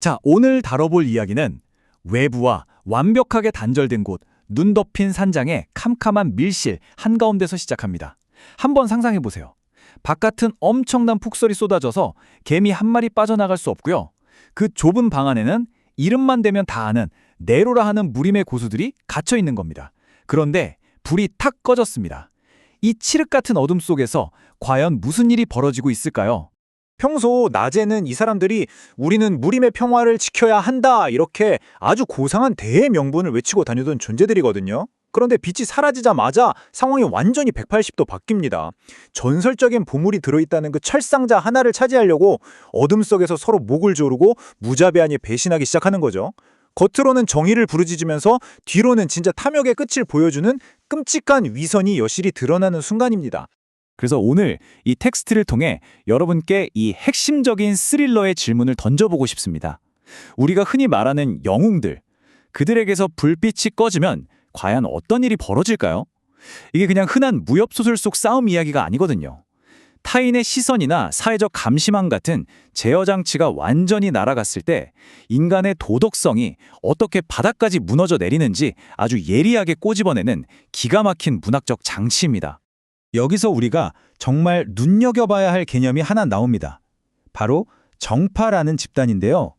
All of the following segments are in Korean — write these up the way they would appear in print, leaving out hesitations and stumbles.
자, 오늘 다뤄볼 이야기는 외부와 완벽하게 단절된 곳, 눈 덮인 산장의 캄캄한 밀실 한가운데서 시작합니다. 한번 상상해 보세요. 바깥은 엄청난 폭설이 쏟아져서 개미 한 마리 빠져나갈 수 없고요. 그 좁은 방 안에는 이름만 대면 다 아는 네로라 하는 무림의 고수들이 갇혀 있는 겁니다. 그런데 불이 탁 꺼졌습니다. 이 칠흑 같은 어둠 속에서 과연 무슨 일이 벌어지고 있을까요? 평소 낮에는 이 사람들이 우리는 무림의 평화를 지켜야 한다 이렇게 아주 고상한 대의 명분을 외치고 다니던 존재들이거든요. 그런데 빛이 사라지자마자 상황이 완전히 180도 바뀝니다. 전설적인 보물이 들어있다는 그 철상자 하나를 차지하려고 어둠 속에서 서로 목을 조르고 무자비하니 배신하기 시작하는 거죠. 겉으로는 정의를 부르짖으면서 뒤로는 진짜 탐욕의 끝을 보여주는 끔찍한 위선이 여실히 드러나는 순간입니다. 그래서 오늘 이 텍스트를 통해 여러분께 이 핵심적인 스릴러의 질문을 던져보고 싶습니다. 우리가 흔히 말하는 영웅들, 그들에게서 불빛이 꺼지면 과연 어떤 일이 벌어질까요? 이게 그냥 흔한 무협소설 속 싸움 이야기가 아니거든요. 타인의 시선이나 사회적 감시망 같은 제어 장치가 완전히 날아갔을 때 인간의 도덕성이 어떻게 바닥까지 무너져 내리는지 아주 예리하게 꼬집어내는 기가 막힌 문학적 장치입니다. 여기서 우리가 정말 눈여겨봐야 할 개념이 하나 나옵니다. 바로 정파라는 집단인데요.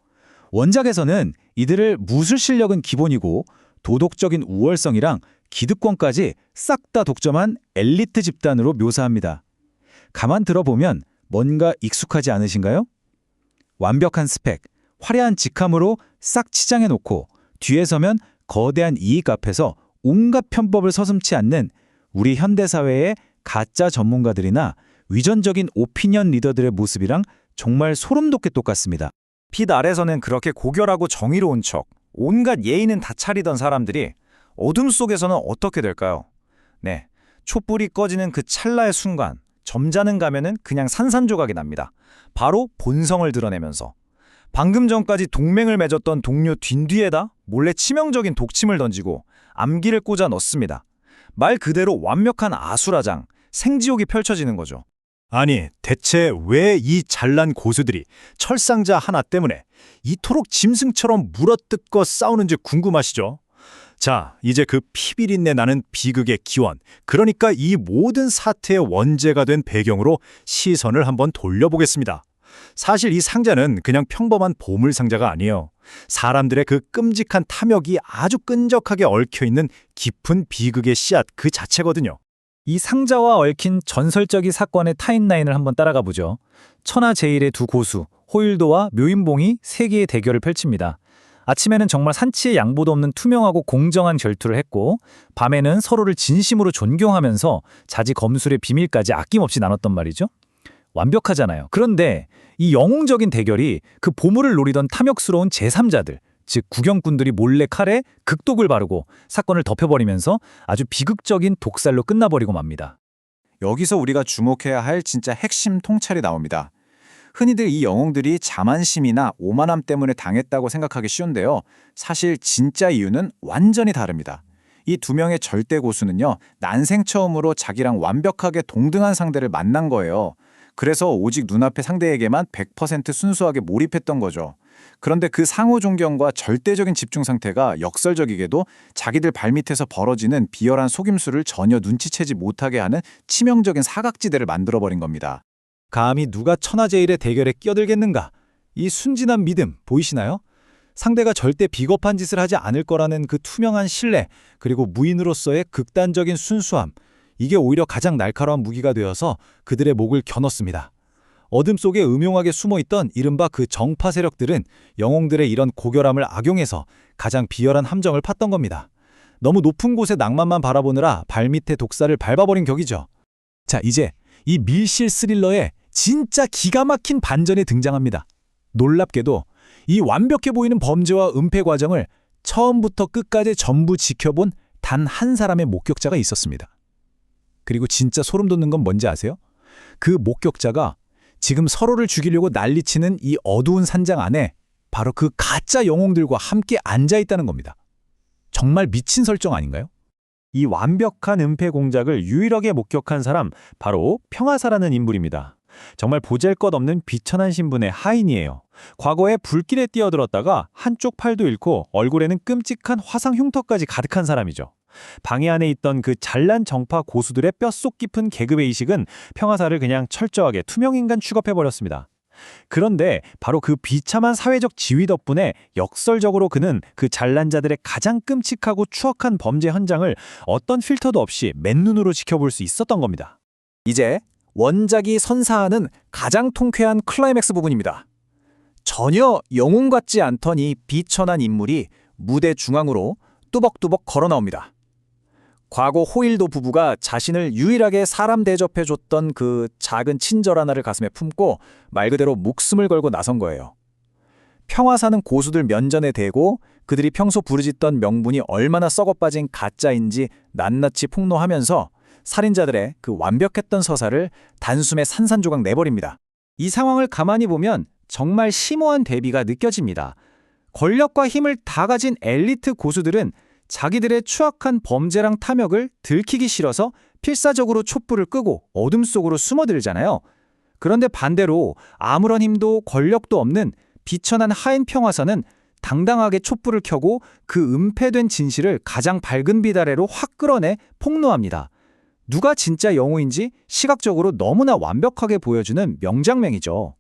원작에서는 이들을 무술 실력은 기본이고 도덕적인 우월성이랑 기득권까지 싹 다 독점한 엘리트 집단으로 묘사합니다. 가만 들어보면 뭔가 익숙하지 않으신가요? 완벽한 스펙, 화려한 직함으로 싹 치장해놓고 뒤에 서면 거대한 이익 앞에서 온갖 편법을 서슴지 않는 우리 현대사회의 가짜 전문가들이나 위전적인 오피니언 리더들의 모습이랑 정말 소름 돋게 똑같습니다. 빛 아래서는 그렇게 고결하고 정의로운 척, 온갖 예의는 다 차리던 사람들이 어둠 속에서는 어떻게 될까요? 네, 촛불이 꺼지는 그 찰나의 순간, 점잖은 가면은 그냥 산산조각이 납니다. 바로 본성을 드러내면서. 방금 전까지 동맹을 맺었던 동료 뒷뒤에다 몰래 치명적인 독침을 던지고 암기를 꽂아 넣습니다. 말 그대로 완벽한 아수라장, 생지옥이 펼쳐지는 거죠. 아니, 대체 왜 이 잘난 고수들이 철상자 하나 때문에 이토록 짐승처럼 물어뜯고 싸우는지 궁금하시죠? 자, 이제 그 피비린내 나는 비극의 기원, 그러니까 이 모든 사태의 원죄가 된 배경으로 시선을 한번 돌려보겠습니다. 사실 이 상자는 그냥 평범한 보물 상자가 아니에요. 사람들의 그 끔찍한 탐욕이 아주 끈적하게 얽혀있는 깊은 비극의 씨앗 그 자체거든요. 이 상자와 얽힌 전설적인 사건의 타임라인을 한번 따라가 보죠. 천하제일의 두 고수, 호일도와 묘인봉이 세계의 대결을 펼칩니다. 아침에는 정말 산치의 양보도 없는 투명하고 공정한 결투를 했고 밤에는 서로를 진심으로 존경하면서 자지 검술의 비밀까지 아낌없이 나눴단 말이죠. 완벽하잖아요. 그런데 이 영웅적인 대결이 그 보물을 노리던 탐욕스러운 제3자들, 즉 구경꾼들이 몰래 칼에 극독을 바르고 사건을 덮여버리면서 아주 비극적인 독살로 끝나버리고 맙니다. 여기서 우리가 주목해야 할 진짜 핵심 통찰이 나옵니다. 흔히들 이 영웅들이 자만심이나 오만함 때문에 당했다고 생각하기 쉬운데요. 사실 진짜 이유는 완전히 다릅니다. 이 두 명의 절대 고수는요, 난생 처음으로 자기랑 완벽하게 동등한 상대를 만난 거예요. 그래서 오직 눈앞의 상대에게만 100% 순수하게 몰입했던 거죠. 그런데 그 상호 존경과 절대적인 집중 상태가 역설적이게도 자기들 발밑에서 벌어지는 비열한 속임수를 전혀 눈치채지 못하게 하는 치명적인 사각지대를 만들어버린 겁니다. 감히 누가 천하제일의 대결에 끼어들겠는가? 이 순진한 믿음 보이시나요? 상대가 절대 비겁한 짓을 하지 않을 거라는 그 투명한 신뢰, 그리고 무인으로서의 극단적인 순수함, 이게 오히려 가장 날카로운 무기가 되어서 그들의 목을 겨눴습니다. 어둠 속에 음흉하게 숨어있던 이른바 그 정파 세력들은 영웅들의 이런 고결함을 악용해서 가장 비열한 함정을 팠던 겁니다. 너무 높은 곳의 낭만만 바라보느라 발밑에 독사를 밟아버린 격이죠. 자, 이제 이 밀실 스릴러에 진짜 기가 막힌 반전이 등장합니다. 놀랍게도 이 완벽해 보이는 범죄와 은폐 과정을 처음부터 끝까지 전부 지켜본 단 한 사람의 목격자가 있었습니다. 그리고 진짜 소름 돋는 건 뭔지 아세요? 그 목격자가 지금 서로를 죽이려고 난리치는 이 어두운 산장 안에 바로 그 가짜 영웅들과 함께 앉아있다는 겁니다. 정말 미친 설정 아닌가요? 이 완벽한 은폐 공작을 유일하게 목격한 사람, 바로 평화사라는 인물입니다. 정말 보잘것없는 비천한 신분의 하인이에요. 과거에 불길에 뛰어들었다가 한쪽 팔도 잃고 얼굴에는 끔찍한 화상 흉터까지 가득한 사람이죠. 방해 안에 있던 그 잘난 정파 고수들의 뼛속 깊은 계급의식은 평화사를 그냥 철저하게 투명인간 취급해버렸습니다. 그런데 바로 그 비참한 사회적 지위 덕분에 역설적으로 그는 그 잘난 자들의 가장 끔찍하고 추악한 범죄 현장을 어떤 필터도 없이 맨눈으로 지켜볼 수 있었던 겁니다. 이제 원작이 선사하는 가장 통쾌한 클라이맥스 부분입니다. 전혀 영웅 같지 않던 이 비천한 인물이 무대 중앙으로 뚜벅뚜벅 걸어 나옵니다. 과거 호일도 부부가 자신을 유일하게 사람 대접해줬던 그 작은 친절 하나를 가슴에 품고 말 그대로 목숨을 걸고 나선 거예요. 평화사는 고수들 면전에 대고 그들이 평소 부르짖던 명분이 얼마나 썩어빠진 가짜인지 낱낱이 폭로하면서 살인자들의 그 완벽했던 서사를 단숨에 산산조각 내버립니다. 이 상황을 가만히 보면 정말 심오한 대비가 느껴집니다. 권력과 힘을 다 가진 엘리트 고수들은 자기들의 추악한 범죄랑 탐욕을 들키기 싫어서 필사적으로 촛불을 끄고 어둠 속으로 숨어들잖아요. 그런데 반대로 아무런 힘도 권력도 없는 비천한 하인 평화사는 당당하게 촛불을 켜고 그 은폐된 진실을 가장 밝은 빛 아래로 확 끌어내 폭로합니다. 누가 진짜 영웅인지 시각적으로 너무나 완벽하게 보여주는 명장면이죠.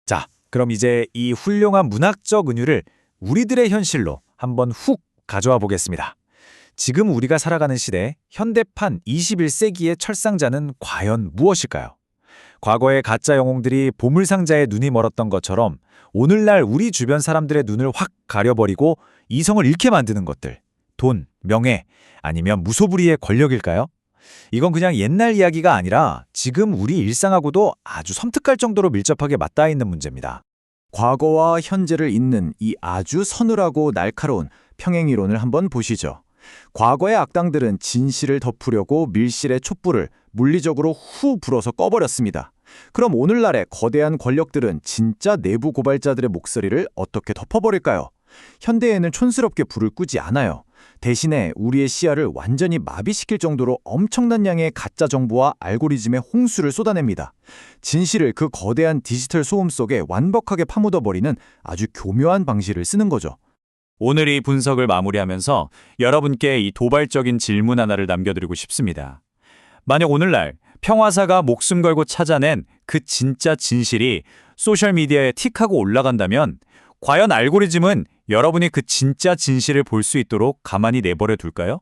자, 그럼 이제 이 훌륭한 문학적 은유를 우리들의 현실로 한번 훅 가져와 보겠습니다. 지금 우리가 살아가는 시대 현대판 21세기의 철상자는 과연 무엇일까요? 과거의 가짜 영웅들이 보물상자에 눈이 멀었던 것처럼 오늘날 우리 주변 사람들의 눈을 확 가려버리고 이성을 잃게 만드는 것들, 돈, 명예, 아니면 무소불위의 권력일까요? 이건 그냥 옛날 이야기가 아니라 지금 우리 일상하고도 아주 섬뜩할 정도로 밀접하게 맞닿아 있는 문제입니다. 과거와 현재를 잇는 이 아주 서늘하고 날카로운 평행이론을 한번 보시죠. 과거의 악당들은 진실을 덮으려고 밀실의 촛불을 물리적으로 후 불어서 꺼버렸습니다. 그럼 오늘날의 거대한 권력들은 진짜 내부 고발자들의 목소리를 어떻게 덮어버릴까요? 현대에는 촌스럽게 불을 끄지 않아요. 대신에 우리의 시야를 완전히 마비시킬 정도로 엄청난 양의 가짜 정보와 알고리즘의 홍수를 쏟아냅니다. 진실을 그 거대한 디지털 소음 속에 완벽하게 파묻어버리는 아주 교묘한 방식을 쓰는 거죠. 오늘 이 분석을 마무리하면서 여러분께 이 도발적인 질문 하나를 남겨드리고 싶습니다. 만약 오늘날 평화사가 목숨 걸고 찾아낸 그 진짜 진실이 소셜미디어에 틱하고 올라간다면 과연 알고리즘은 여러분이 그 진짜 진실을 볼 수 있도록 가만히 내버려 둘까요?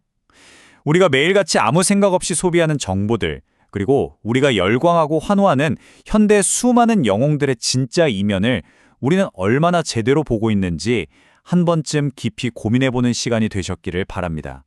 우리가 매일같이 아무 생각 없이 소비하는 정보들, 그리고 우리가 열광하고 환호하는 현대 수많은 영웅들의 진짜 이면을 우리는 얼마나 제대로 보고 있는지 한 번쯤 깊이 고민해보는 시간이 되셨기를 바랍니다.